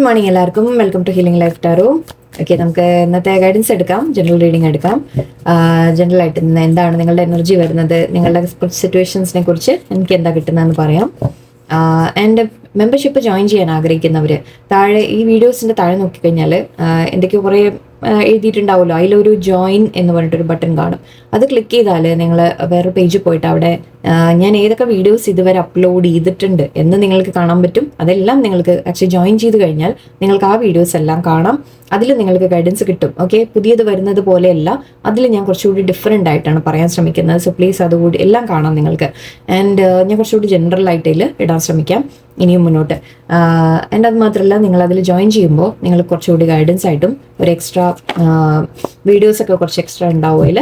Good morning എല്ലാവർക്കും. Welcome to healing life tarot. Okay, നമുക്ക് ഇന്നത്തെ ഗൈഡൻസ് എടുക്കാം, ജനറൽ റീഡിംഗ് എടുക്കാം. ജനറൽ ആയിട്ട് ഇന്ന് എന്താണ് നിങ്ങളുടെ എനർജി വരുന്നത്, നിങ്ങളുടെ സിറ്റുവേഷൻസിനെ കുറിച്ച് എനിക്ക് എന്താ കിട്ടുന്നതെന്ന് പറയാം. ആൻഡ് മെമ്പർഷിപ്പ് ജോയിൻ ചെയ്യാൻ ആഗ്രഹിക്കുന്നവർ താഴെ ഈ വീഡിയോസിൻ്റെ താഴെ നോക്കിക്കഴിഞ്ഞാൽ എന്തൊക്കെയോ കുറേ എഴുതിയിട്ടുണ്ടാവുമല്ലോ. അതിലൊരു ജോയിൻ എന്ന് പറഞ്ഞിട്ടൊരു ബട്ടൺ കാണും. അത് ക്ലിക്ക് ചെയ്താൽ നിങ്ങൾ വേറെ പേജിൽ പോയിട്ട് അവിടെ ഞാൻ ഏതൊക്കെ വീഡിയോസ് ഇതുവരെ അപ്ലോഡ് ചെയ്തിട്ടുണ്ട് എന്ന് നിങ്ങൾക്ക് കാണാൻ പറ്റും. അതെല്ലാം നിങ്ങൾക്ക് ആക്ച്വലി ജോയിൻ ചെയ്ത് കഴിഞ്ഞാൽ നിങ്ങൾക്ക് ആ വീഡിയോസ് എല്ലാം കാണാം. അതിൽ നിങ്ങൾക്ക് ഗൈഡൻസ് കിട്ടും. ഓക്കെ, പുതിയത് വരുന്നത് പോലെയല്ല, അതിൽ ഞാൻ കുറച്ചുകൂടി ഡിഫറെൻ്റ് ആയിട്ടാണ് പറയാൻ ശ്രമിക്കുന്നത്. സോ പ്ലീസ് അതുകൂടി എല്ലാം കാണാം നിങ്ങൾക്ക്. ആൻഡ് ഞാൻ കുറച്ചുകൂടി ജനറൽ ആയിട്ട് ഇടാൻ ശ്രമിക്കാം ഇനിയും മുന്നോട്ട്. ആൻഡ് അത് മാത്രമല്ല, നിങ്ങൾ അതിൽ ജോയിൻ ചെയ്യുമ്പോൾ നിങ്ങൾ കുറച്ചുകൂടി ഗൈഡൻസ് ആയിട്ടും ഒരു എക്സ്ട്രാ വീഡിയോസൊക്കെ കുറച്ച് എക്സ്ട്രാ ഉണ്ടാവും. അതിൽ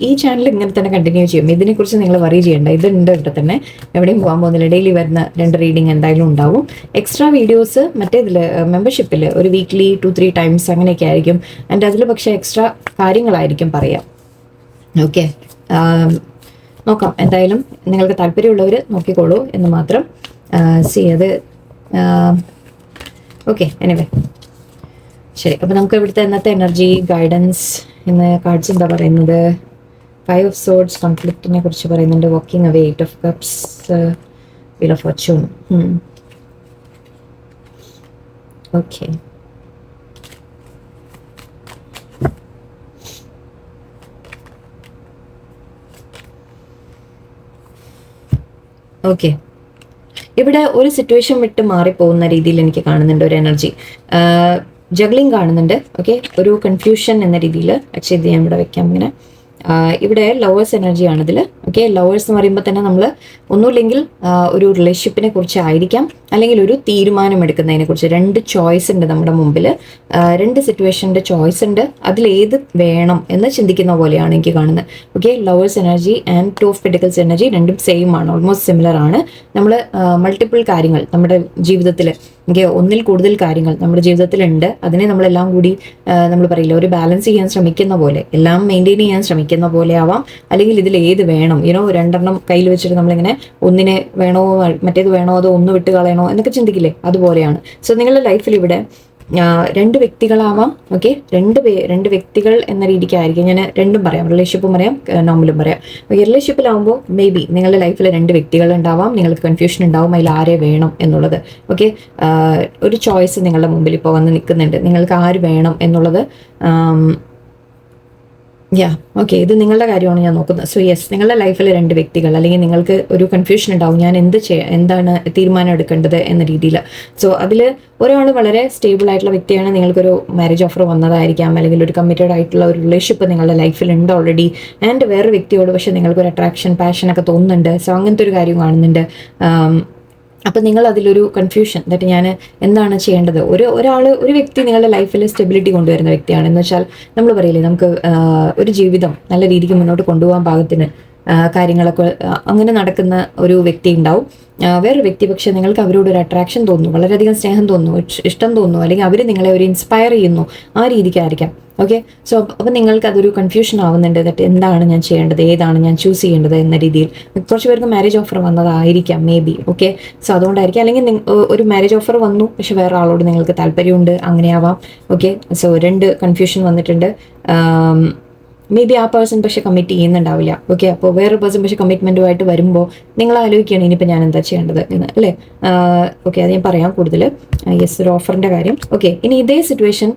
ഈ ചാനൽ ഇങ്ങനെ തന്നെ കണ്ടിന്യൂ ചെയ്യും. ഇതിനെക്കുറിച്ച് നിങ്ങൾ വറി ചെയ്യേണ്ട, ഇതുണ്ട് ഇവിടെ തന്നെ, എവിടെയും പോകാൻ പോകുന്നില്ല. ഡെയിലി വരുന്ന 2 റീഡിങ് എന്തായാലും ഉണ്ടാവും. എക്സ്ട്രാ വീഡിയോസ് മറ്റേതിൽ മെമ്പർഷിപ്പിൽ ഒരു വീക്ക്ലി 2-3 ടൈംസ് അങ്ങനെയൊക്കെ ആയിരിക്കും. ആൻഡ് അതിൽ പക്ഷേ എക്സ്ട്രാ കാര്യങ്ങളായിരിക്കും പറയാം. ഓക്കെ, നോക്കാം. എന്തായാലും നിങ്ങൾക്ക് താല്പര്യമുള്ളവർ നോക്കിക്കോളൂ എന്ന് മാത്രം. അത് ഓക്കെ. എനിവേ, ശരി. അപ്പോൾ നമുക്ക് ഇവിടുത്തെ ഇന്നത്തെ എനർജി ഗൈഡൻസ് ഇന്ന് കാർഡ്സ് എന്താ പറയുന്നത്? 5 of Swords കോൺഫ്ലിക്റ്റിനെ കുറിച്ച് പറയുന്നുണ്ട്. Walking away, 8 of Cups, Wheel of Fortune. Okay, okay. ഇവിടെ ഒരു സിറ്റുവേഷൻ വിട്ട് മാറിപ്പോകുന്ന രീതിയിൽ എനിക്ക് കാണുന്നുണ്ട് ഒരു എനർജി. ജഗ്ലിംഗ് കാണുന്നുണ്ട്. ഓക്കെ, ഒരു കൺഫ്യൂഷൻ എന്ന രീതിയിൽ. ആക്ച്വലി ഇത് ഞാൻ ഇവിടെ വെക്കാം ഇങ്ങനെ. ഇവിടെ ലവേഴ്സ് എനർജിയാണ് ഇതിൽ. ഓക്കെ, ലവേഴ്സ് എന്ന് പറയുമ്പോൾ തന്നെ നമ്മൾ ഒന്നുമില്ലെങ്കിൽ ഒരു റിലേഷൻഷിപ്പിനെ കുറിച്ച് ആയിരിക്കാം, അല്ലെങ്കിൽ ഒരു തീരുമാനം എടുക്കുന്നതിനെ കുറിച്ച്. 2 ചോയ്സ് ഉണ്ട് നമ്മുടെ മുമ്പിൽ, 2 സിറ്റുവേഷൻ്റെ ചോയ്സ് ഉണ്ട്. അതിലേത് വേണം എന്ന് ചിന്തിക്കുന്ന പോലെയാണ് എനിക്ക് കാണുന്നത്. Okay, lovers energy and 2 of Pentacles energy രണ്ടും സെയിം ആണ്, ഓൾമോസ്റ്റ് സിമിലർ ആണ്. നമ്മൾ മൾട്ടിപ്പിൾ കാര്യങ്ങൾ നമ്മുടെ ജീവിതത്തിൽ, ഒന്നിൽ കൂടുതൽ കാര്യങ്ങൾ നമ്മുടെ ജീവിതത്തിലുണ്ട്. അതിനെ നമ്മളെല്ലാം കൂടി നമ്മൾ പറയില്ല, ഒരു ബാലൻസ് ചെയ്യാൻ ശ്രമിക്കുന്ന പോലെ, എല്ലാം മെയിൻറ്റെയിൻ ചെയ്യാൻ ശ്രമിക്കുന്ന പോലെ ആവാം. അല്ലെങ്കിൽ ഇതിൽ ഏത് വേണം, 2 കയ്യിൽ വെച്ചിട്ട് നമ്മളിങ്ങനെ ഒന്നിനെ വേണോ മറ്റേത് വേണോ അതോ ഒന്ന് വിട്ട് കളയണോ എന്നൊക്കെ ചിന്തിക്കില്ലേ, അതുപോലെയാണ്. സോ നിങ്ങളുടെ ലൈഫിൽ ഇവിടെ 2 വ്യക്തികളാവാം. ഓക്കെ, 2 വ്യക്തികൾ എന്ന രീതിക്കായിരിക്കും. ഞാൻ രണ്ടും പറയാം, റിലേഷൻഷിപ്പും പറയാം, നോർമലും പറയാം. ഓക്കെ, റിലേഷൻഷിപ്പിലാവുമ്പോൾ മേ ബി നിങ്ങളുടെ ലൈഫിൽ 2 വ്യക്തികൾ ഉണ്ടാവാം. നിങ്ങൾക്ക് കൺഫ്യൂഷൻ ഉണ്ടാവും അതിൽ ആരെ വേണം എന്നുള്ളത്. ഓക്കെ, ഒരു ചോയ്സ് നിങ്ങളുടെ മുമ്പിൽ ഇപ്പോൾ വന്ന് നിൽക്കുന്നുണ്ട്, നിങ്ങൾക്ക് ആര് വേണം എന്നുള്ളത്. ഓക്കെ, ഇത് നിങ്ങളുടെ കാര്യമാണ് ഞാൻ നോക്കുന്നത്. സോ യെസ്, നിങ്ങളുടെ ലൈഫിൽ 2 വ്യക്തികൾ, അല്ലെങ്കിൽ നിങ്ങൾക്ക് ഒരു കൺഫ്യൂഷൻ ഉണ്ടാവും, ഞാൻ എന്താണ് തീരുമാനം എടുക്കേണ്ടത് എന്ന രീതിയിൽ. സോ അതിൽ ഒരാൾ വളരെ സ്റ്റേബിൾ ആയിട്ടുള്ള വ്യക്തിയാണ്, നിങ്ങൾക്കൊരു മാരേജ് ഓഫർ വന്നതായിരിക്കാം, അല്ലെങ്കിൽ ഒരു കമ്മിറ്റഡ് ആയിട്ടുള്ള ഒരു റിലേഷൻഷിപ്പ് നിങ്ങളുടെ ലൈഫിൽ ഉണ്ട് ഓൾറെഡി. ആൻഡ് വേറെ വ്യക്തിയോട് പക്ഷേ നിങ്ങൾക്കൊരു അട്രാക്ഷൻ, പാഷനൊക്കെ തോന്നുന്നുണ്ട്. സോ അങ്ങനത്തെ ഒരു കാര്യം കാണുന്നുണ്ട്. അപ്പോൾ നിങ്ങൾ അതിലൊരു കൺഫ്യൂഷൻ, ദാറ്റ് ഞാൻ എന്താണ് ചെയ്യേണ്ടത്. ഒരു വ്യക്തി നിങ്ങളുടെ ലൈഫിൽ സ്റ്റെബിലിറ്റി കൊണ്ടുവരുന്ന വ്യക്തിയാണ്. എന്ന് വെച്ചാൽ നമ്മൾ പറയില്ലേ, നമുക്ക് ഒരു ജീവിതം നല്ല രീതിക്ക് മുന്നോട്ട് കൊണ്ടുപോകാൻ പാകത്തിന് കാര്യങ്ങളൊക്കെ അങ്ങനെ നടക്കുന്ന ഒരു വ്യക്തി ഉണ്ടാവും. വേറൊരു വ്യക്തി പക്ഷേ നിങ്ങൾക്ക് അവരോട് ഒരു അട്രാക്ഷൻ തോന്നുന്നു, വളരെയധികം സ്നേഹം തോന്നുന്നു, ഇഷ്ടം തോന്നുന്നു, അല്ലെങ്കിൽ അവർ നിങ്ങളെ ഒരു ഇൻസ്പയർ ചെയ്യുന്നു, ആ രീതിക്കായിരിക്കാം. ഓക്കെ, സോ അപ്പോൾ നിങ്ങൾക്ക് അതൊരു കൺഫ്യൂഷൻ ആവുന്നുണ്ട്, ദറ്റ് എന്താണ് ഞാൻ ചെയ്യേണ്ടത്, ഏതാണ് ഞാൻ ചൂസ് ചെയ്യേണ്ടത് എന്ന രീതിയിൽ. കുറച്ച് പേർക്ക് മാരേജ് ഓഫർ വന്നതായിരിക്കാം മേ ബി. ഓക്കെ, സോ അതുകൊണ്ടായിരിക്കും. അല്ലെങ്കിൽ ഒരു മാരേജ് ഓഫർ വന്നു, പക്ഷെ വേറെ ആളോട് നിങ്ങൾക്ക് താല്പര്യമുണ്ട്, അങ്ങനെയാവാം. ഓക്കെ, സോ 2 കൺഫ്യൂഷൻ വന്നിട്ടുണ്ട്. മേ ബി ആ പേഴ്സൺ പക്ഷെ കമ്മിറ്റ് ചെയ്യുന്നുണ്ടാവില്ല. ഓക്കെ, അപ്പോൾ വേറൊരു പേഴ്സൺ പക്ഷെ കമ്മിറ്റ്മെൻറ്റുമായിട്ട് വരുമ്പോൾ നിങ്ങൾ ആലോചിക്കുകയാണ് ഇനിയിപ്പോൾ ഞാൻ എന്താ ചെയ്യേണ്ടത് എന്ന്, അല്ലേ? ഓക്കെ, അത് ഞാൻ പറയാം കൂടുതൽ. യെസ്, ഒരു ഓഫറിൻ്റെ കാര്യം. ഓക്കെ, ഇനി ഇതേ സിറ്റുവേഷൻ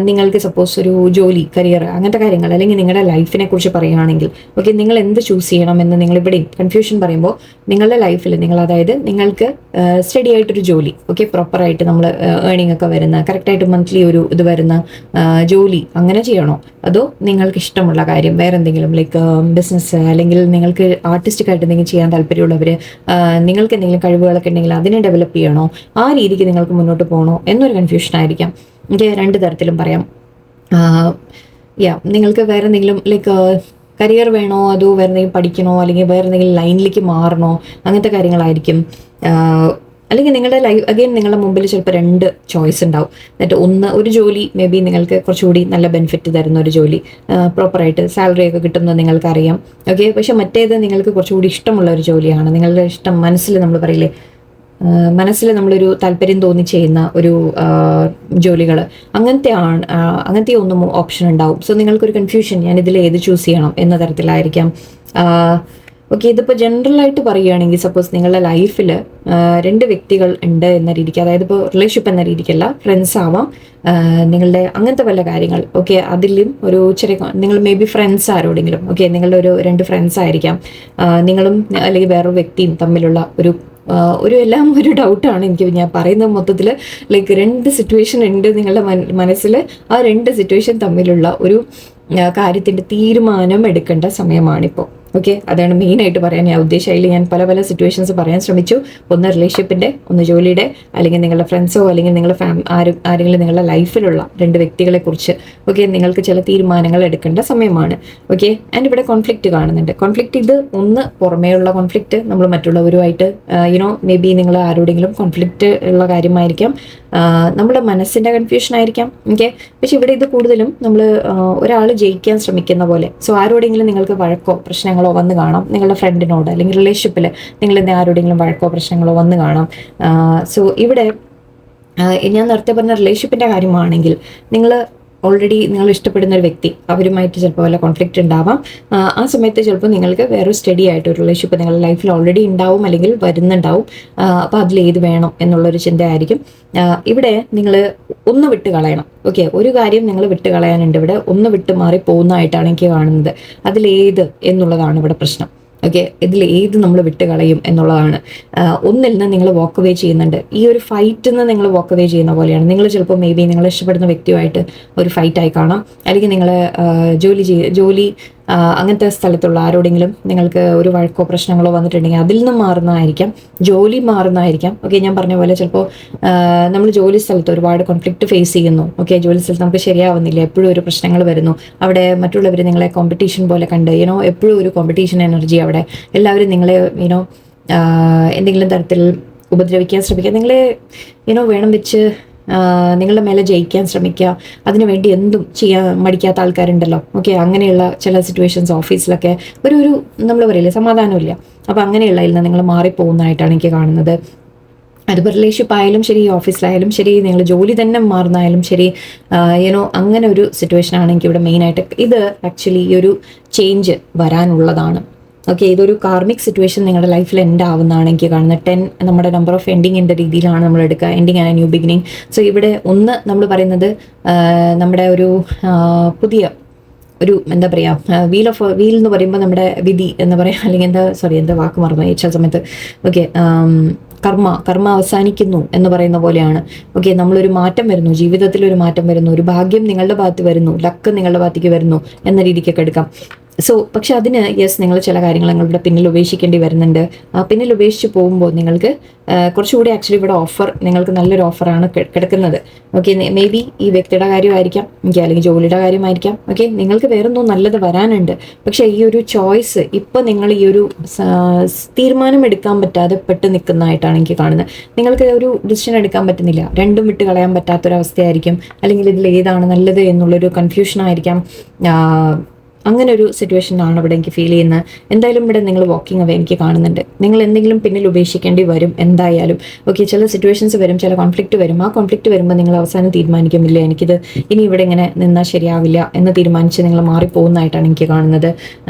നിങ്ങൾക്ക് സപ്പോസ് ഒരു ജോലി, കരിയർ, അങ്ങനത്തെ കാര്യങ്ങൾ, അല്ലെങ്കിൽ നിങ്ങളുടെ ലൈഫിനെ കുറിച്ച് പറയുകയാണെങ്കിൽ, ഓക്കെ, നിങ്ങൾ എന്ത് ചൂസ് ചെയ്യണമെന്ന് നിങ്ങൾ ഇവിടെയും കൺഫ്യൂഷൻ പറയുമ്പോൾ നിങ്ങളുടെ ലൈഫിൽ അതായത് നിങ്ങൾക്ക് സ്റ്റഡി ആയിട്ടൊരു ജോലി, ഓക്കെ, പ്രോപ്പറായിട്ട് നമ്മൾ ഏർണിംഗ് ഒക്കെ വരുന്ന, കറക്റ്റായിട്ട് മന്ത്ലി ഒരു ഇത് വരുന്ന ജോലി, അങ്ങനെ ചെയ്യണോ? അതോ നിങ്ങൾക്ക് ഇഷ്ടമുള്ള കാര്യം വേറെ എന്തെങ്കിലും, ലൈക്ക് ബിസിനസ്, അല്ലെങ്കിൽ നിങ്ങൾക്ക് ആർട്ടിസ്റ്റിക്കായിട്ട് എന്തെങ്കിലും ചെയ്യാൻ താല്പര്യമുള്ളവർ, നിങ്ങൾക്ക് എന്തെങ്കിലും കഴിവുകളൊക്കെ ഉണ്ടെങ്കിൽ അതിനെ ഡെവലപ്പ് ചെയ്യണോ, ആ രീതിക്ക് നിങ്ങൾക്ക് മുന്നോട്ട് പോകണോ എന്നൊരു കൺഫ്യൂഷൻ ആയിരിക്കാം. എനിക്ക് 2 തരത്തിലും പറയാം. നിങ്ങൾക്ക് വേറെ എന്തെങ്കിലും ലൈക്ക് കരിയർ വേണോ, അതോ വേറെ എന്തെങ്കിലും പഠിക്കണോ, അല്ലെങ്കിൽ വേറെ എന്തെങ്കിലും ലൈനിലേക്ക് മാറണോ, അങ്ങനത്തെ കാര്യങ്ങളായിരിക്കും. അല്ലെങ്കിൽ നിങ്ങളുടെ നിങ്ങളുടെ മുമ്പിൽ ചിലപ്പോൾ 2 ചോയ്സ് ഉണ്ടാവും. എന്നിട്ട് ഒരു ജോലി മേ ബി നിങ്ങൾക്ക് കുറച്ചുകൂടി നല്ല ബെനിഫിറ്റ് തരുന്ന ഒരു ജോലി, പ്രോപ്പറായിട്ട് സാലറി ഒക്കെ കിട്ടുന്നത് നിങ്ങൾക്കറിയാം. ഓക്കെ, പക്ഷെ മറ്റേത് നിങ്ങൾക്ക് കുറച്ചുകൂടി ഇഷ്ടമുള്ള ഒരു ജോലിയാണ്, നിങ്ങളുടെ ഇഷ്ടം മനസ്സിൽ നമ്മൾ പറയില്ലേ മനസ്സിൽ നമ്മളൊരു താല്പര്യം തോന്നി ചെയ്യുന്ന ഒരു ജോലികൾ, അങ്ങനത്തെ ഒന്നും ഓപ്ഷൻ ഉണ്ടാവും. സോ നിങ്ങൾക്കൊരു കൺഫ്യൂഷൻ, ഞാൻ ഇതിൽ ഏത് ചൂസ് ചെയ്യണം എന്ന തരത്തിലായിരിക്കാം. ഓക്കെ, ഇതിപ്പോൾ ജനറലായിട്ട് പറയുകയാണെങ്കിൽ, സപ്പോസ് നിങ്ങളുടെ ലൈഫിൽ രണ്ട് വ്യക്തികൾ ഉണ്ട് എന്ന രീതിക്ക്, അതായത് ഇപ്പോൾ റിലേഷൻഷിപ്പ് എന്ന രീതിക്കല്ല, ഫ്രണ്ട്സ് ആവാം, നിങ്ങളുടെ അങ്ങനത്തെ വല്ല കാര്യങ്ങൾ, ഓക്കെ, അതിലും ഒരു ചെറിയ, നിങ്ങൾ മേ ബി ഫ്രണ്ട്സ് ആരോടെങ്കിലും, ഓക്കെ, നിങ്ങളുടെ രണ്ട് ഫ്രണ്ട്സ് ആയിരിക്കാം, നിങ്ങളും അല്ലെങ്കിൽ വേറൊരു വ്യക്തിയും തമ്മിലുള്ള എല്ലാം ഒരു ഡൗട്ടാണ് എനിക്ക്. ഞാൻ പറയുന്ന മൊത്തത്തിൽ ലൈക്ക് രണ്ട് സിറ്റുവേഷൻ ഉണ്ട് നിങ്ങളുടെ മനസ്സിൽ. ആ രണ്ട് സിറ്റുവേഷൻ തമ്മിലുള്ള ഒരു കാര്യത്തിൻ്റെ തീരുമാനം എടുക്കേണ്ട സമയമാണിപ്പോൾ. ഓക്കെ, അതാണ് മെയിനായിട്ട് പറയാൻ ഞാൻ ഉദ്ദേശിച്ചത്. അതിൽ ഞാൻ പല സിറ്റുവേഷൻസ് പറയാൻ ശ്രമിച്ചു. ഒന്ന് റിലേഷൻഷിപ്പിൻ്റെ, ഒന്ന് ജോലിയുടെ, അല്ലെങ്കിൽ നിങ്ങളുടെ ഫ്രണ്ട്സോ അല്ലെങ്കിൽ നിങ്ങളുടെ ആരെങ്കിലും നിങ്ങളുടെ ലൈഫിലുള്ള രണ്ട് വ്യക്തികളെ കുറിച്ച്. ഓക്കെ, നിങ്ങൾക്ക് ചില തീരുമാനങ്ങൾ എടുക്കേണ്ട സമയമാണ്. ഓക്കെ, ആൻഡ് ഇവിടെ കോൺഫ്ലിക്റ്റ് കാണുന്നുണ്ട്. കോൺഫ്ലിക്റ്റ് ഇത് ഒന്ന് പുറമേയുള്ള കോൺഫ്ലിക്റ്റ്, നമ്മൾ മറ്റുള്ളവരുമായിട്ട് മേ ബി നിങ്ങൾ ആരോടെങ്കിലും കോൺഫ്ലിക്റ്റ് ഉള്ള കാര്യമായിരിക്കാം, നമ്മുടെ മനസ്സിൻ്റെ കൺഫ്യൂഷൻ ആയിരിക്കാം. ഓക്കെ, പക്ഷെ ഇവിടെ ഇത് കൂടുതലും നമ്മൾ ഒരാൾ ജയിക്കാൻ ശ്രമിക്കുന്ന പോലെ. സോ ആരോടെങ്കിലും നിങ്ങൾക്ക് വഴക്കോ പ്രശ്നങ്ങളോ വന്ന് കാണാം, നിങ്ങളുടെ ഫ്രണ്ടിനോട് അല്ലെങ്കിൽ റിലേഷൻഷിപ്പിൽ നിങ്ങൾ ആരോടെങ്കിലും വഴക്കോ പ്രശ്നങ്ങളോ വന്ന് കാണാം. സോ ഇവിടെ ഞാൻ നേരത്തെ പറഞ്ഞ റിലേഷൻഷിപ്പിൻ്റെ കാര്യമാണെങ്കിൽ, ഓൾറെഡി നിങ്ങൾ ഇഷ്ടപ്പെടുന്ന ഒരു വ്യക്തി, അവരുമായിട്ട് ചിലപ്പോൾ വല്ല കോൺഫ്ലിക്റ്റ് ഉണ്ടാവാം. ആ സമയത്ത് ചിലപ്പോൾ നിങ്ങൾക്ക് വേറൊരു സ്റ്റഡി ആയിട്ട് ഒരു റിലേഷൻഷിപ്പ് നിങ്ങളുടെ ലൈഫിൽ ഓൾറെഡി ഉണ്ടാവും അല്ലെങ്കിൽ വരുന്നുണ്ടാവും. അപ്പോൾ അതിലേത് വേണം എന്നുള്ളൊരു ചിന്തയായിരിക്കും. ഇവിടെ നിങ്ങൾ ഒന്ന് വിട്ട് കളയണം. ഓക്കെ, ഒരു കാര്യം നിങ്ങൾ വിട്ട് കളയാനുണ്ട് ഇവിടെ, ഒന്ന് വിട്ട് മാറി പോകുന്നതായിട്ടാണ് എനിക്ക് കാണുന്നത്. അതിലേത് എന്നുള്ളതാണ് ഇവിടെ പ്രശ്നം. ഓക്കെ, ഇതിൽ ഏത് നമ്മൾ വിട്ട് കളയും എന്നുള്ളതാണ്. ഒന്നിൽ നിന്ന് നിങ്ങൾ വാക്ക് അവേ ചെയ്യുന്നുണ്ട്. ഈ ഒരു ഫൈറ്റിൽ നിന്ന് നിങ്ങൾ വാക്ക് അവേ ചെയ്യുന്ന പോലെയാണ്. നിങ്ങൾ ചിലപ്പോൾ മേ ബി നിങ്ങൾ ഇഷ്ടപ്പെടുന്ന വ്യക്തിയുമായിട്ട് ഒരു ഫൈറ്റായി കാണാം, അല്ലെങ്കിൽ നിങ്ങൾ ജോലി അങ്ങനത്തെ സ്ഥലത്തുള്ള ആരോടെങ്കിലും നിങ്ങൾക്ക് ഒരു വഴക്കോ പ്രശ്നങ്ങളോ വന്നിട്ടുണ്ടെങ്കിൽ അതിൽ നിന്നും മാറുന്നതായിരിക്കാം, ജോലി മാറുന്നതായിരിക്കാം. ഓക്കെ, ഞാൻ പറഞ്ഞ പോലെ ചിലപ്പോൾ നമ്മൾ ജോലി സ്ഥലത്ത് ഒരുപാട് കോൺഫ്ലിക്റ്റ് ഫേസ് ചെയ്യുന്നു. ഓക്കെ, ജോലി സ്ഥലത്ത് നമുക്ക് ശരിയാവുന്നില്ല, എപ്പോഴും ഒരു പ്രശ്നങ്ങൾ വരുന്നു. അവിടെ മറ്റുള്ളവർ നിങ്ങളെ കോമ്പറ്റീഷൻ പോലെ കണ്ട് എപ്പോഴും ഒരു കോമ്പറ്റീഷൻ എനർജി, അവിടെ എല്ലാവരും നിങ്ങളെ എന്തെങ്കിലും തരത്തിൽ ഉപദ്രവിക്കാൻ ശ്രമിക്കുക, നിങ്ങളെ വേണം വെച്ച് നിങ്ങളുടെ മേലെ ജയിക്കാൻ ശ്രമിക്കുക, അതിനുവേണ്ടി എന്തും ചെയ്യാൻ മടിക്കാത്ത ആൾക്കാരുണ്ടല്ലോ. ഓക്കെ, അങ്ങനെയുള്ള ചില സിറ്റുവേഷൻസ് ഓഫീസിലൊക്കെ ഒരു നമ്മൾ പറയില്ലേ, സമാധാനമില്ല. അപ്പോൾ അങ്ങനെയുള്ളതിൽ നിന്ന് നിങ്ങൾ മാറിപ്പോകുന്നതായിട്ടാണ് എനിക്ക് കാണുന്നത്. അതിപ്പോൾ റിലേഷൻഷിപ്പ് ആയാലും ശരി, ഓഫീസിലായാലും ശരി, നിങ്ങൾ ജോലി തന്നെ മാറുന്നതായാലും ശരി, അങ്ങനെ ഒരു സിറ്റുവേഷനാണ് എനിക്ക് ഇവിടെ മെയിനായിട്ട്. ഇത് ആക്ച്വലി ഈ ഒരു ചേഞ്ച് വരാനുള്ളതാണ്. ഓക്കെ, ഇതൊരു കാർമിക് സിറ്റുവേഷൻ നിങ്ങളുടെ ലൈഫിൽ എൻഡ് ആവുന്നതാണ് എനിക്ക് കാണുന്നത്. 10 നമ്മുടെ നമ്പർ ഓഫ് എൻഡിങ്ങിൻ്റെ രീതിയിലാണ് നമ്മൾ എടുക്കുക, ending and new beginning. So ഇവിടെ ഒന്ന് നമ്മൾ പറയുന്നത് നമ്മുടെ ഒരു പുതിയ ഒരു എന്താ പറയുക, വീൽ എന്ന് പറയുമ്പോൾ നമ്മുടെ വിധി എന്ന് പറയാം, അല്ലെങ്കിൽ എന്താ വാക്ക് മറന്നു ചില സമയത്ത്. ഓക്കെ, കർമ്മ അവസാനിക്കുന്നു എന്ന് പറയുന്ന പോലെയാണ്. ഓക്കെ, നമ്മളൊരു മാറ്റം വരുന്നു, ജീവിതത്തിൽ ഒരു മാറ്റം വരുന്നു, ഒരു ഭാഗ്യം നിങ്ങളുടെ ഭാഗത്ത് വരുന്നു, ലക്ക് നിങ്ങളുടെ ഭാഗത്തേക്ക് വരുന്നു എന്ന രീതിക്കൊക്കെ എടുക്കാം. സോ പക്ഷെ അതിന് നിങ്ങൾ ചില കാര്യങ്ങൾ നിങ്ങളുടെ പിന്നിൽ ഉപേക്ഷിക്കേണ്ടി വരുന്നുണ്ട്. പിന്നിൽ ഉപേക്ഷിച്ച് പോകുമ്പോൾ നിങ്ങൾക്ക് കുറച്ചുകൂടി ആക്ച്വലി ഇവിടെ നിങ്ങൾക്ക് നല്ലൊരു ഓഫറാണ് കിടക്കുന്നത്. ഓക്കെ, മേ ബി ഈ വ്യക്തിയുടെ കാര്യമായിരിക്കാം, അല്ലെങ്കിൽ ജോലിയുടെ കാര്യമായിരിക്കാം. ഓക്കെ, നിങ്ങൾക്ക് വേറൊന്നും നല്ലത് വരാനുണ്ട്. പക്ഷേ ഈ ഒരു ചോയ്സ് ഇപ്പോൾ നിങ്ങൾ ഈ ഒരു തീരുമാനം എടുക്കാൻ പറ്റാതെ പെട്ട് നിൽക്കുന്നതായിട്ടാണ് എനിക്ക് കാണുന്നത്. നിങ്ങൾക്ക് ഒരു ഡിസിഷൻ എടുക്കാൻ പറ്റുന്നില്ല, രണ്ടും വിട്ട് കളയാൻ പറ്റാത്തൊരവസ്ഥയായിരിക്കും, അല്ലെങ്കിൽ ഇതിൽ ഏതാണ് നല്ലത് എന്നുള്ളൊരു കൺഫ്യൂഷനായിരിക്കാം. അങ്ങനെ ഒരു സിറ്റുവേഷനാണ് ഇവിടെ എനിക്ക് ഫീൽ ചെയ്യുന്നത്. എന്തായാലും ഇവിടെ നിങ്ങൾ വാക്കിംഗ് അവേ എനിക്ക് കാണുന്നുണ്ട്. നിങ്ങൾ എന്തെങ്കിലും പിന്നിൽ ഉപേക്ഷിക്കേണ്ടി വരും എന്തായാലും. ഓക്കെ, ചില സിറ്റുവേഷൻസ് വരും, ചില കോൺഫ്ലിക്റ്റ് വരും. ആ കോൺഫ്ലിക്റ്റ് വരുമ്പോൾ നിങ്ങൾ അവസാനം തീരുമാനിക്കുന്നില്ല, എനിക്കിത് ഇനി ഇവിടെ ഇങ്ങനെ നിന്നാൽ ശരിയാവില്ല എന്ന് തീരുമാനിച്ച് നിങ്ങൾ മാറിപ്പോകുന്നതായിട്ടാണ് എനിക്ക് കാണുന്നത്.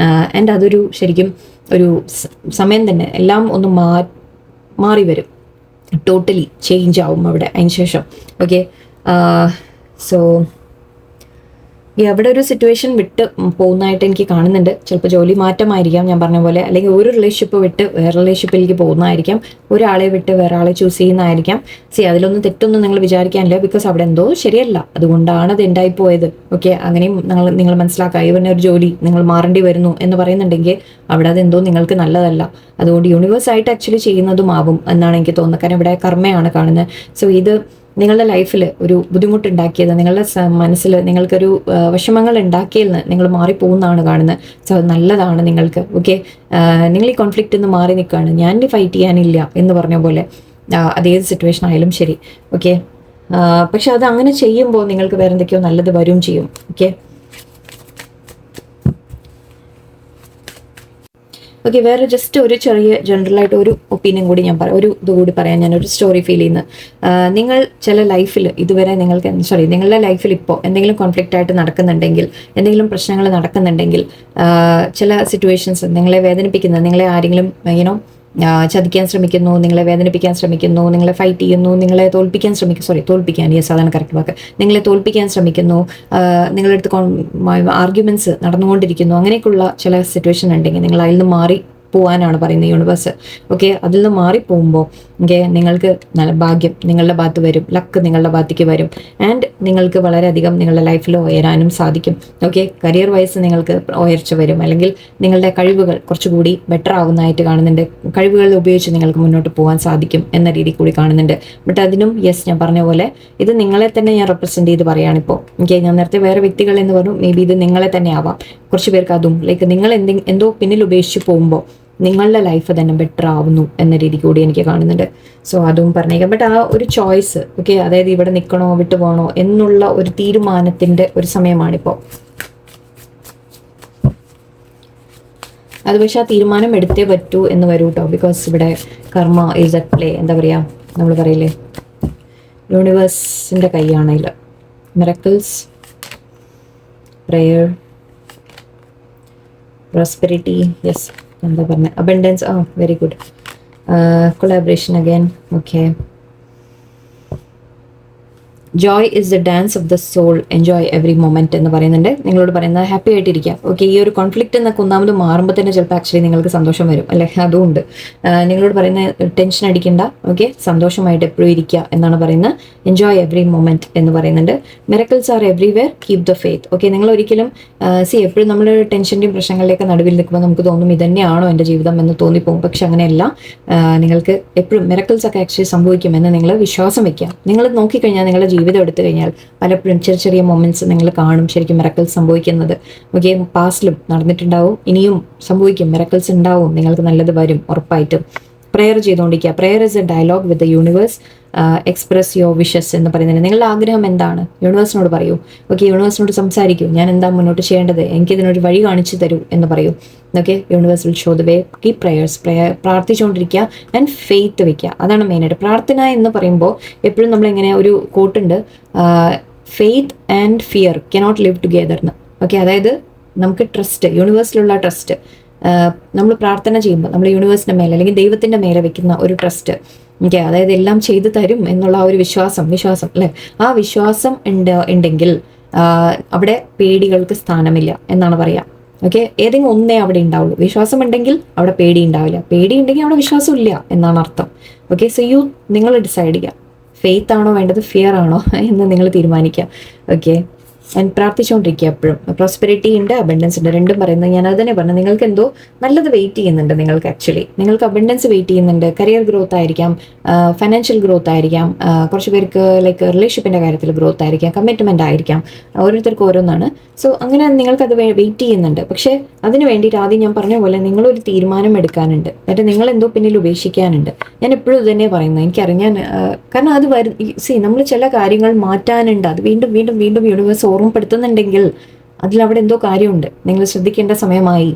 ആൻഡ് അതൊരു ശരിക്കും ഒരു സമയം തന്നെ എല്ലാം ഒന്ന് മാറി വരും, ടോട്ടലി ചേഞ്ച് ആവും അവിടെ അതിന് ശേഷം. ഓക്കെ, സോ അവിടെ ഒരു സിറ്റുവേഷൻ വിട്ട് പോകുന്നതായിട്ട് എനിക്ക് കാണുന്നുണ്ട്. ചിലപ്പോൾ ജോലി മാറ്റമായിരിക്കാം, ഞാൻ പറഞ്ഞ പോലെ, അല്ലെങ്കിൽ ഒരു റിലേഷൻഷിപ്പ് വിട്ട് വേറെ റിലേഷൻഷിപ്പിലേക്ക് പോകുന്നതായിരിക്കാം, ഒരാളെ വിട്ട് വേറെ ആളെ ചൂസ് ചെയ്യുന്നതായിരിക്കാം. അതിലൊന്നും തെറ്റൊന്നും നിങ്ങൾ വിചാരിക്കാനില്ല, ബിക്കോസ് അവിടെ എന്തോ ശരിയല്ല, അതുകൊണ്ടാണ് അത് എൻഡായി പോയത്. ഓക്കെ, അങ്ങനെയും നിങ്ങൾ മനസ്സിലാക്കുക. ഇവനെ ഒരു ജോലി നിങ്ങൾ മാറേണ്ടി വരുന്നു എന്ന് പറയുന്നുണ്ടെങ്കിൽ അവിടെ അതെന്തോ നിങ്ങൾക്ക് നല്ലതല്ല, അതുകൊണ്ട് യൂണിവേഴ്സായിട്ട് ആക്ച്വലി ചെയ്യുന്നതുമാവും എന്നാണ് എനിക്ക് തോന്നുന്നത്. കാരണം ഇവിടെ കർമ്മയാണ് കാണുന്നത്. സോ ഇത് നിങ്ങളുടെ ലൈഫിൽ ഒരു ബുദ്ധിമുട്ടുണ്ടാക്കിയത്, നിങ്ങളുടെ മനസ്സിൽ നിങ്ങൾക്കൊരു വിഷമങ്ങൾ ഉണ്ടാക്കിയതിൽ നിന്ന് നിങ്ങൾ മാറിപ്പോകുന്നതാണ് കാണുന്നത്. സോ അത് നല്ലതാണ് നിങ്ങൾക്ക്. ഓക്കെ, നിങ്ങൾ ഈ കോൺഫ്ലിക്റ്റ് നിന്ന് മാറി നിൽക്കുകയാണ്, ഞാൻ ഫൈറ്റ് ചെയ്യാനില്ല എന്ന് പറഞ്ഞ പോലെ, അതേത് സിറ്റുവേഷൻ ആയാലും ശരി. ഓക്കെ, പക്ഷെ അത് അങ്ങനെ ചെയ്യുമ്പോൾ നിങ്ങൾക്ക് വേറെ എന്തൊക്കെയോ നല്ലത് വരും ചെയ്യും. ഓക്കെ, ഓക്കെ, വേറെ ജസ്റ്റ് ഒരു ചെറിയ ജനറലായിട്ട് ഒരു ഒപ്പീനിയൻ കൂടി ഞാൻ പറയാം, ഒരു ഇതുകൂടി പറയാം. ഞാനൊരു സ്റ്റോറി ഫീൽ ചെയ്യുന്നത്, നിങ്ങൾ ചില ലൈഫിൽ ഇതുവരെ നിങ്ങൾക്ക് നിങ്ങളുടെ ലൈഫിൽ ഇപ്പോൾ എന്തെങ്കിലും കോൺഫ്ലിക്റ്റ് ആയിട്ട് നടക്കുന്നുണ്ടെങ്കിൽ, എന്തെങ്കിലും പ്രശ്നങ്ങൾ നടക്കുന്നുണ്ടെങ്കിൽ, ചില സിറ്റുവേഷൻസ് നിങ്ങളെ വേദനിപ്പിക്കുന്ന, നിങ്ങളെ ആരെങ്കിലും ചതിക്കാൻ ശ്രമിക്കുന്നു, നിങ്ങളെ വേദനിപ്പിക്കാൻ ശ്രമിക്കുന്നു, നിങ്ങളെ ഫൈറ്റ് ചെയ്യുന്നു, നിങ്ങളെ തോൽപ്പിക്കാൻ ശ്രമിക്കുന്നു, തോൽപ്പിക്കാൻ, യെസ് അതാണ് കറക്റ്റ് വാക്ക്, നിങ്ങളെ തോൽപ്പിക്കാൻ ശ്രമിക്കുന്നു, നിങ്ങളുടെ അടുത്ത് ആർഗ്യുമെന്റ്സ് നടന്നുകൊണ്ടിരിക്കുന്നു, അങ്ങനെയൊക്കെയുള്ള ചില സിറ്റുവേഷൻ ഉണ്ടെങ്കിൽ നിങ്ങൾ അതിൽ നിന്ന് മാറി പോവാനാണ് പറയുന്നത് യൂണിവേഴ്സ്. ഓക്കെ, അതിൽ നിന്ന് മാറിപ്പോകുമ്പോൾ നിങ്ങൾക്ക് നല്ല ഭാഗ്യം നിങ്ങളുടെ ഭാഗത്ത് വരും, ലക്ക് നിങ്ങളുടെ ഭാഗത്തേക്ക് വരും, ആൻഡ് നിങ്ങൾക്ക് വളരെയധികം നിങ്ങളുടെ ലൈഫിൽ ഉയരാനും സാധിക്കും. ഓക്കെ, കരിയർ വൈസ് നിങ്ങൾക്ക് ഉയർച്ച വരും, അല്ലെങ്കിൽ നിങ്ങളുടെ കഴിവുകൾ കുറച്ചുകൂടി ബെറ്റർ ആവുന്നതായിട്ട് കാണുന്നുണ്ട്, കഴിവുകൾ ഉപയോഗിച്ച് നിങ്ങൾക്ക് മുന്നോട്ട് പോകാൻ സാധിക്കും എന്ന രീതി കൂടി കാണുന്നുണ്ട്. ബട്ട് അതിനും യെസ്, ഞാൻ പറഞ്ഞ പോലെ ഇത് നിങ്ങളെ തന്നെ ഞാൻ റെപ്രസെൻറ്റ് ചെയ്ത് പറയുകയാണിപ്പോൾ. ഓക്കെ, ഞാൻ നേരത്തെ വേറെ വ്യക്തികൾ എന്ന് പറഞ്ഞു, മേ ബി ഇത് നിങ്ങളെ തന്നെ ആവാം. കുറച്ച് പേർക്ക് അതും ലൈക്ക് നിങ്ങൾ എന്തോ പിന്നിൽ ഉപേക്ഷിച്ച് പോകുമ്പോൾ നിങ്ങളുടെ ലൈഫ് തന്നെ ബെറ്റർ ആവുന്നു എന്ന രീതി കൂടി എനിക്ക് കാണുന്നുണ്ട്. സോ അതും പറഞ്ഞേക്കാം. ബട്ട് ആ ഒരു ചോയ്സ്, ഓക്കെ, അതായത് ഇവിടെ നിൽക്കണോ വിട്ടു പോകണോ എന്നുള്ള ഒരു തീരുമാനത്തിൻ്റെ ഒരു സമയമാണിപ്പോൾ. അത് പക്ഷെ ആ തീരുമാനം എടുത്തേ പറ്റൂ എന്ന് വരൂ കേട്ടോ. ബിക്കോസ് ഇവിടെ കർമ്മ ഈസ് അറ്റ് പ്ലേ. എന്താ പറയുക, നമ്മൾ പറയില്ലേ, യൂണിവേഴ്സിൻ്റെ കൈയാണില്ല. മിറക്കിൾസ്, പ്രേയർ, പ്രോസ്പെരിറ്റി, യെസ്, എന്താ പറഞ്ഞത്, abundance, very good, collaboration again, okay, joy is the dance of the soul, enjoy every moment എന്ന് പറയുന്നുണ്ട്. നിങ്ങളോട് പറയുന്നത് ഹാപ്പി ആയിട്ടിരിക്കുക. ഓക്കെ, ഈ ഒരു കോൺഫ്ലിക്റ്റ് എന്നൊക്കെ ഒന്നാമത് മാറുമ്പോൾ തന്നെ ചിലപ്പോൾ ആക്ച്വലി നിങ്ങൾക്ക് സന്തോഷം വരും, അല്ലെ? അതുകൊണ്ട് നിങ്ങളോട് പറയുന്ന ടെൻഷൻ അടിക്കണ്ട, ഓക്കെ, സന്തോഷമായിട്ട് എപ്പോഴും ഇരിക്കുക എന്നാണ് പറയുന്നത്. എൻജോയ് എവറി മൊമെന്റ് എന്ന് പറയുന്നുണ്ട്. Miracles R everywhere, keep the faith. Okay, നിങ്ങൾ ഒരിക്കലും എപ്പോഴും നമ്മൾ ടെൻഷൻ്റെയും പ്രശ്നങ്ങളുടെയൊക്കെ നടുവിൽ നിൽക്കുമ്പോൾ നമുക്ക് തോന്നും ഇതന്നെയാണോ എൻ്റെ ജീവിതം എന്ന് തോന്നിപ്പോകും. പക്ഷെ അങ്ങനെയല്ല, നിങ്ങൾക്ക് എപ്പോഴും മിറക്കിൾസ് ഒക്കെ ആക്ച്വലി സംഭവിക്കുമെന്ന് നിങ്ങൾ വിശ്വാസം വയ്ക്കുക. നിങ്ങൾ നോക്കിക്കഴിഞ്ഞാൽ നിങ്ങളുടെ ജീവിതം എടുത്തു കഴിഞ്ഞാൽ പലപ്പോഴും ചെറിയ ചെറിയ മൊമെന്റ്സ് നിങ്ങൾ കാണും ശരിക്കും മിറക്കിൾസ് സംഭവിക്കുന്നത്. ഓക്കെ, പാസ്റ്റിലും നടന്നിട്ടുണ്ടാവും, ഇനിയും സംഭവിക്കും, മിറക്കിൾസ് ഉണ്ടാവും, നിങ്ങൾക്ക് നല്ലത് വരും ഉറപ്പായിട്ടും. പ്രെയർ ചെയ്തുകൊണ്ടിരിക്കുക. Prayer is a dialogue with the universe. Express your wishes എന്ന് പറയുന്നത്, നിങ്ങളുടെ ആഗ്രഹം എന്താണ് യൂണിവേഴ്സിനോട് പറയൂ. ഓക്കെ, യൂണിവേഴ്സിനോട് സംസാരിക്കൂ, ഞാൻ എന്താ മുന്നോട്ട് ചെയ്യേണ്ടത്, എനിക്കിതിനൊരു വഴി കാണിച്ചു തരൂ എന്ന് പറയൂ. Okay, universe will show the way. Keep prayers, പ്രാർത്ഥിച്ചുകൊണ്ടിരിക്കുക ആൻഡ് ഫെയ്ത്ത് വെക്കുക. അതാണ് മെയിനായിട്ട്. പ്രാർത്ഥന എന്ന് പറയുമ്പോൾ എപ്പോഴും നമ്മളിങ്ങനെ ഒരു കോട്ടുണ്ട്, faith and fear cannot live together എന്ന്. ഓക്കെ, അതായത് നമുക്ക് ട്രസ്റ്റ്, യൂണിവേഴ്സിലുള്ള ട്രസ്റ്റ്, നമ്മൾ പ്രാർത്ഥന ചെയ്യുമ്പോൾ നമ്മൾ യൂണിവേഴ്സിൻ്റെ മേലെ അല്ലെങ്കിൽ ദൈവത്തിൻ്റെ മേലെ വെക്കുന്ന ഒരു ട്രസ്റ്റ്, ഓക്കെ, അതായത് എല്ലാം ചെയ്തു തരും എന്നുള്ള ആ ഒരു വിശ്വാസം അല്ലേ, ആ വിശ്വാസം ഉണ്ടെങ്കിൽ അവിടെ പേടികൾക്ക് സ്ഥാനമില്ല എന്നാണ് പറയുക. ഓക്കെ, ഏതെങ്കിലും ഒന്നേ അവിടെ ഉണ്ടാവുള്ളൂ. വിശ്വാസം ഉണ്ടെങ്കിൽ അവിടെ പേടി ഉണ്ടാവില്ല, പേടി ഉണ്ടെങ്കിൽ അവിടെ വിശ്വാസം ഇല്ല എന്നാണ് അർത്ഥം. ഓക്കെ, സോ നിങ്ങൾ ഡിസൈഡ് ചെയ്യുക, ഫെയ്ത്ത് ആണോ വേണ്ടത്, ഫിയർ ആണോ എന്ന് നിങ്ങൾ തീരുമാനിക്കുക. ഓക്കെ, ആൻഡ് പ്രാർത്ഥിച്ചുകൊണ്ടിരിക്കുക എപ്പോഴും. പ്രോസ്പെരിറ്റി ഉണ്ട്, അബൻഡൻസ് ഉണ്ട്, രണ്ടും പറയുന്നത്. ഞാൻ അത് തന്നെ പറഞ്ഞു, നിങ്ങൾക്ക് എന്തോ നല്ലത് വെയിറ്റ് ചെയ്യുന്നുണ്ട്. നിങ്ങൾക്ക് അബൻഡൻസ് വെയിറ്റ് ചെയ്യുന്നുണ്ട്. കരിയർ ഗ്രോത്ത് ആയിരിക്കാം, ഫൈനാൻഷ്യൽ ഗ്രോത്ത് ആയിരിക്കാം, കുറച്ച് പേർക്ക് ലൈക്ക് റിലേഷൻഷിപ്പിൻ്റെ കാര്യത്തിൽ ഗ്രോത്ത് ആയിരിക്കാം, കമ്മിറ്റ്മെൻ്റ് ആയിരിക്കാം, ഓരോരുത്തർക്കും ഓരോന്നാണ്. സോ അങ്ങനെ നിങ്ങൾക്കത് വെയിറ്റ് ചെയ്യുന്നുണ്ട്. പക്ഷേ അതിന് വേണ്ടിയിട്ട് ആദ്യം ഞാൻ പറഞ്ഞ പോലെ നിങ്ങളൊരു തീരുമാനം എടുക്കാനുണ്ട്, എന്നിട്ട് നിങ്ങളെന്തോ പിന്നിൽ ഉപേക്ഷിക്കാനുണ്ട്. ഞാൻ എപ്പോഴും ഇത് തന്നെ പറയുന്നത്, എനിക്കറിയാൻ, കാരണം അത് നമ്മൾ ചില കാര്യങ്ങൾ മാറ്റാനുണ്ട്. അത് വീണ്ടും വീണ്ടും വീണ്ടും യൂണിവേഴ്സ് ഓർമ്മപ്പെടുത്തുന്നുണ്ടെങ്കിൽ അതിലവിടെ എന്തോ കാര്യമുണ്ട്, നിങ്ങൾ ശ്രദ്ധിക്കേണ്ട സമയമായി.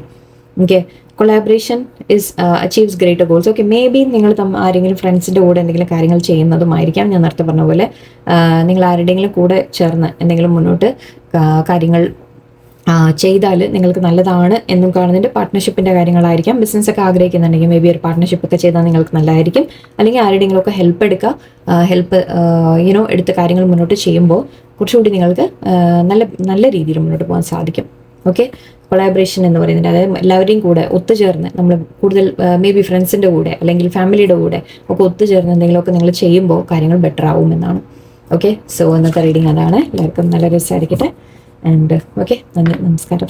Okay, collaboration is achieves greater goals. Okay, may be നിങ്ങൾ ആരെങ്കിലും ഫ്രണ്ട്സിൻ്റെ കൂടെ എന്തെങ്കിലും കാര്യങ്ങൾ ചെയ്യുന്നതുമായിരിക്കാം. ഞാൻ നേരത്തെ പറഞ്ഞ പോലെ നിങ്ങൾ ആരുടെയെങ്കിലും കൂടെ ചേർന്ന് എന്തെങ്കിലും മുന്നോട്ട് കാര്യങ്ങൾ ചെയ്താൽ നിങ്ങൾക്ക് നല്ലതാണ് എന്നും കാണുന്നുണ്ട്. പാർട്ട്ണർഷിപ്പിൻ്റെ കാര്യങ്ങളായിരിക്കാം. ബിസിനസ്സൊക്കെ ആഗ്രഹിക്കുന്നുണ്ടെങ്കിൽ മേ ബി ഒരു പാർട്ട്ണർഷിപ്പൊക്കെ ചെയ്താൽ നിങ്ങൾക്ക് നല്ലതായിരിക്കും. അല്ലെങ്കിൽ ആരുടെയെങ്കിലുമൊക്കെ ഹെൽപ്പ് എടുക്കുക. ഹെൽപ്പ് എടുത്ത് കാര്യങ്ങൾ മുന്നോട്ട് ചെയ്യുമ്പോൾ കുറച്ചുകൂടി നിങ്ങൾക്ക് നല്ല രീതിയിൽ മുന്നോട്ട് പോകാൻ സാധിക്കും. ഓക്കെ, കൊളാബറേഷൻ എന്ന് പറയുന്നത് അതായത് എല്ലാവരെയും കൂടെ ഒത്തുചേർന്ന് നമ്മൾ കൂടുതൽ മേ ബി ഫ്രണ്ട്സിൻ്റെ കൂടെ അല്ലെങ്കിൽ ഫാമിലിയുടെ കൂടെ ഒക്കെ ഒത്തുചേർന്ന് എന്തെങ്കിലുമൊക്കെ നിങ്ങൾ ചെയ്യുമ്പോൾ കാര്യങ്ങൾ ബെറ്റർ ആവുമെന്നാണ്. ഓക്കെ, സോ ഇന്നത്തെ റീഡിങ് അതാണ്. എല്ലാവർക്കും നല്ല രസമായിരിക്കട്ടെ. ആൻഡ് ഓക്കെ, നന്ദി, നമസ്കാരം.